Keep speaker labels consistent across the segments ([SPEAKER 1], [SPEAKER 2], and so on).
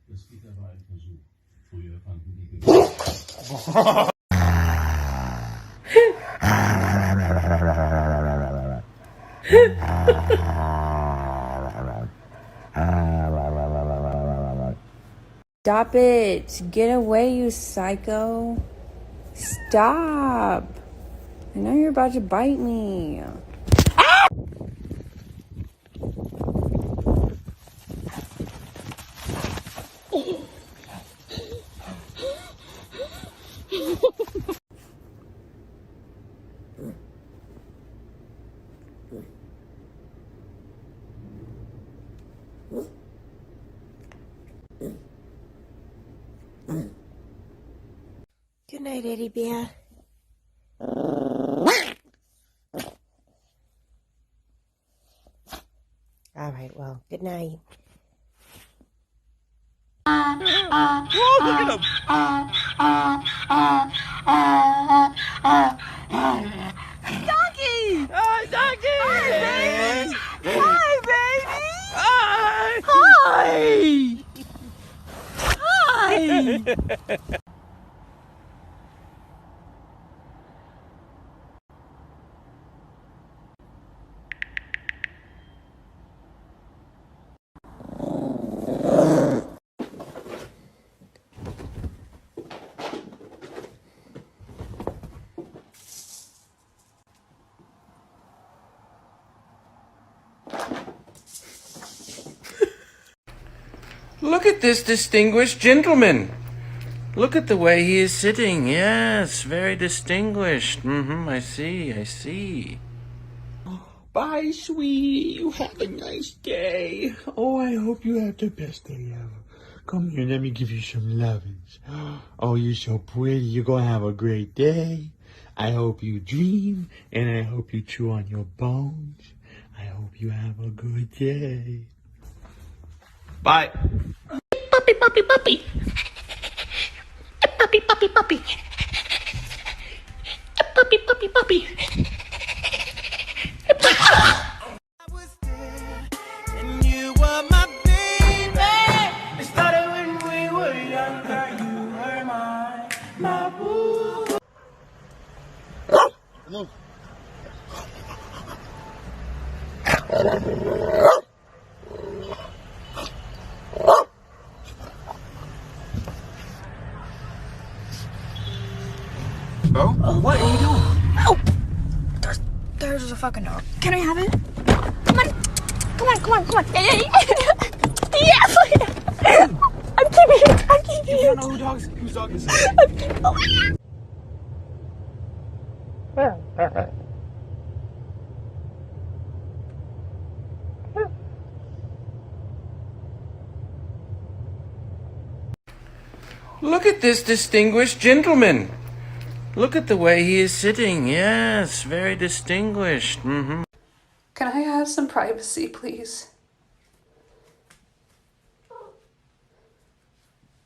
[SPEAKER 1] Das Gitter war ein Versuch. Früher fanden die Gewinner.
[SPEAKER 2] Stop it! Get away, you psycho! Stop! I know you're about to bite me.
[SPEAKER 3] Good night, Eddie Bear. All right, well, good night.
[SPEAKER 4] Oh, look at him! Donkey! Hi, Donkey! Hi, baby! Hi, baby! Hi! Hi!
[SPEAKER 5] Look at this distinguished gentleman. Look at the way he is sitting. Yes, very distinguished. I see.
[SPEAKER 4] Bye, sweetie. You have a nice day. Oh, I hope you have the best day ever. Come here, let me give you some lovins. Oh, you're so pretty. You're going to have a great day. I hope you dream, and I hope you chew on your bones. I hope you have a good day. Bye. Puppy, puppy, puppy. Puppy, puppy, puppy. Puppy, puppy, puppy.
[SPEAKER 3] Oh, what are you doing? Oh! There's a fucking dog. Can I have it? Come on. Yes! I'm keeping it.
[SPEAKER 4] You don't know whose dog this is.
[SPEAKER 5] Look at this distinguished gentleman. Look at the way he is sitting. Yes, very distinguished.
[SPEAKER 6] Can I have some privacy, please?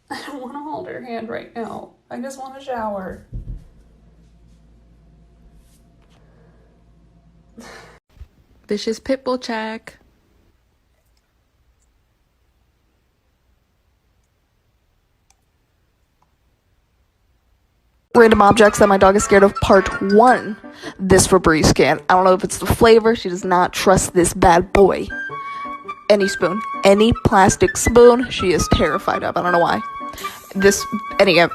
[SPEAKER 6] I don't want to hold her hand right now. I just want to shower.
[SPEAKER 2] Vicious pitbull check.
[SPEAKER 7] Random objects that my dog is scared of, part 1. This Febreze can. I don't know if it's the flavor. She does not trust this bad boy. Any spoon. Any plastic spoon, she is terrified of. I don't know why.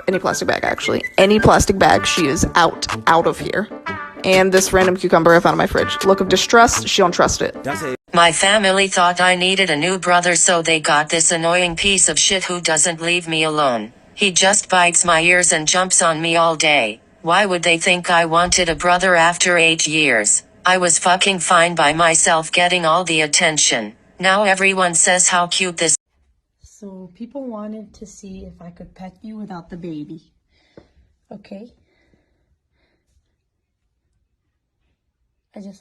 [SPEAKER 7] Any plastic bag, actually. Any plastic bag, she is out of here. And this random cucumber I found in my fridge. Look of distrust, she don't trust it.
[SPEAKER 8] My family thought I needed a new brother, so they got this annoying piece of shit who doesn't leave me alone. He just bites my ears and jumps on me all day. Why would they think I wanted a brother after 8 years? I was fucking fine by myself getting all the attention. Now everyone says how cute this.
[SPEAKER 9] So people wanted to see if I could pet you without the baby. Okay. You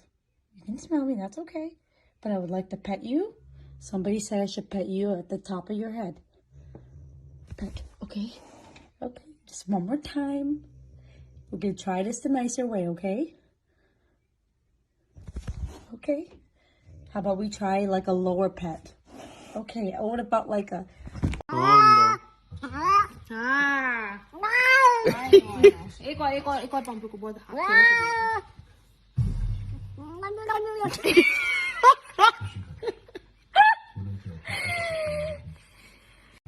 [SPEAKER 9] can smell me, that's okay. But I would like to pet you. Somebody said I should pet you at the top of your head. Pet, okay? Okay, just one more time. We're gonna try this the nicer way, okay? Okay. How about we try like a lower pet? Okay, what about like a...
[SPEAKER 4] Oh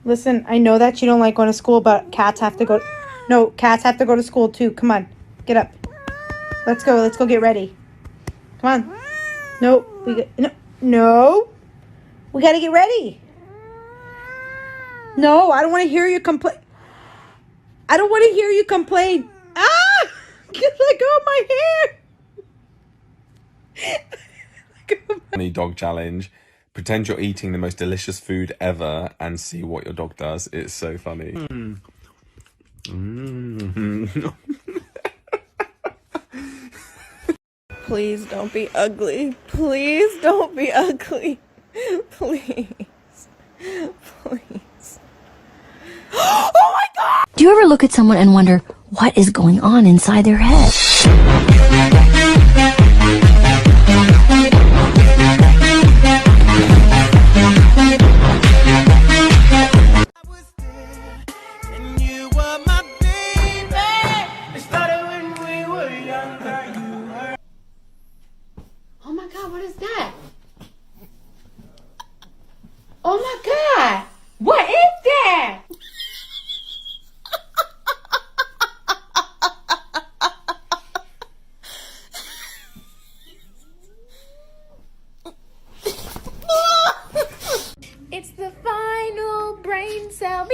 [SPEAKER 10] Listen, I know that you don't like going to school, but cats have to go. No, cats have to go to school too. Come on, get up. Let's go. Let's go get ready. Come on. No, no. We gotta get ready. No, I don't want to hear you complain. I don't want to hear you complain. Ah! Let go of my hair.
[SPEAKER 11] Funny dog challenge. Pretend you're eating the most delicious food ever and see what your dog does. It's so funny.
[SPEAKER 2] Please don't be ugly. Please don't be ugly. Please. Please. Oh my God!
[SPEAKER 3] Do you ever look at someone and wonder what is going on inside their head?
[SPEAKER 10] Oh my God, what is that? Oh my God, what is that?
[SPEAKER 2] It's the final brain cell.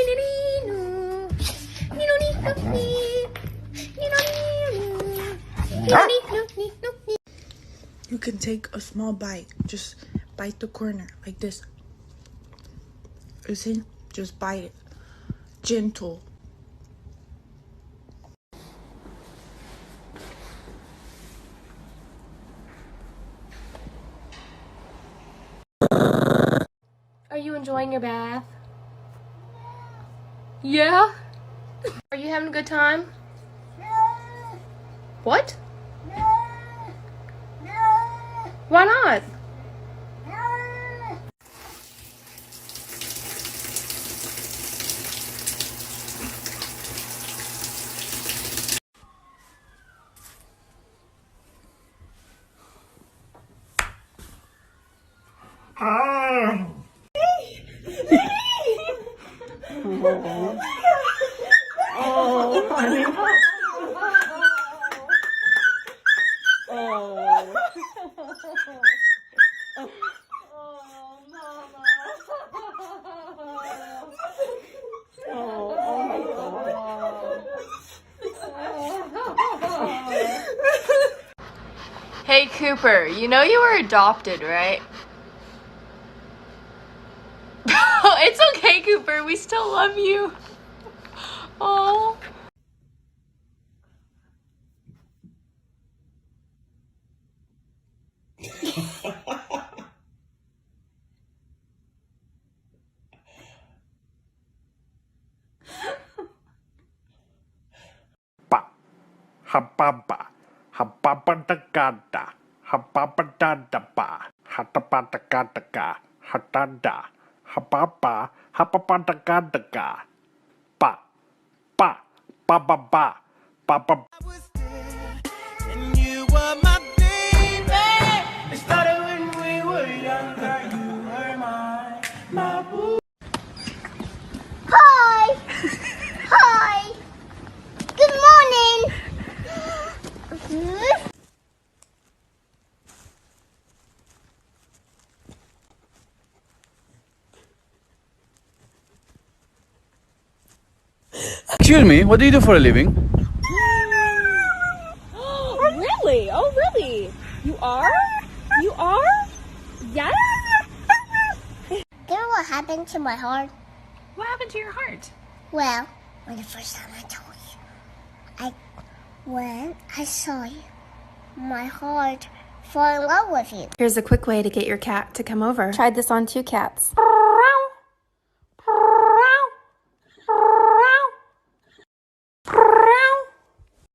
[SPEAKER 10] You can take a small bite. Just bite the corner like this. You see? Just bite it. Gentle.
[SPEAKER 6] Are you enjoying your bath? Yeah? Are you having a good time? What? Why not?
[SPEAKER 12] Hey Cooper, you know you were adopted, right? It's okay, Cooper. We still love you. Oh.
[SPEAKER 4] Hababa, hababadagada, hababadadaba, hatapadagadaga, hatada, hababa, hababadagadaga, ba, ba, ba, ba, ba, ba, ba. And you were my baby. It started when we were younger. You were my boo.
[SPEAKER 13] Hi. Hi. Good morning.
[SPEAKER 14] Excuse me, what do you do for a living?
[SPEAKER 2] Really? Oh, really? You are? You are? Yes?
[SPEAKER 13] You know what happened to my heart?
[SPEAKER 6] What happened to your heart?
[SPEAKER 13] Well, when the first time I told you, when I saw you, my heart fell in love with you.
[SPEAKER 15] Here's a quick way to get your cat to come over. Tried this on 2 cats.